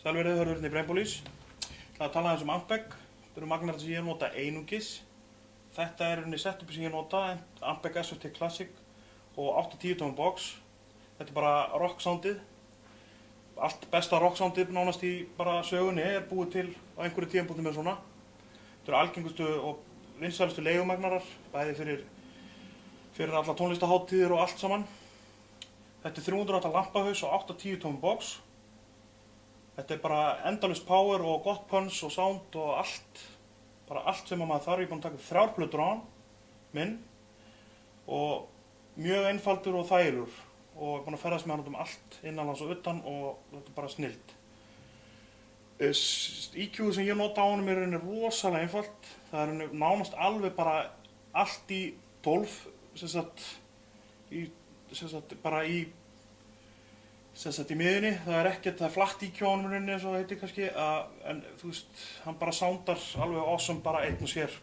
Sælverið, Hörður í Brainpolis. Það er að tala aðeins Ampeg. Þetta eru magnar sem ég nota einungis. Þetta er setupi sem ég nota, Ampeg SFT Classic og 8-10 tóma box. Þetta er bara rock soundið. Allt besta rock soundið nánast í bara sögunni er búið til á einhverju tímapunkti með svona. Þetta eru algengustu og vinsælustu leigumagnarar, bæði fyrir alla tónlistaháttíðir og allt saman. Þetta er 300 W lampahaus og 8-10 tóma box. Þetta er bara endalaust power og gott punch og sound og allt. Bara allt sem maður þarf. Ég er búinn að taka 3 plötur á hann, minn. Og mjög einfaldur og þægilegur. Og ég er búinn að ferðast með hann út um allt, innanlands og utan og þetta er bara snilld. EQ-ið sem ég nota á honum er rosalega einfalt. Það er nánast alveg bara allt í 12, bara í miðjunni. Það er ekkert, það er flatt EQ á honum eins og það heitir kannski, en þú veist, hann bara soundar alveg awesome bara einn og sér.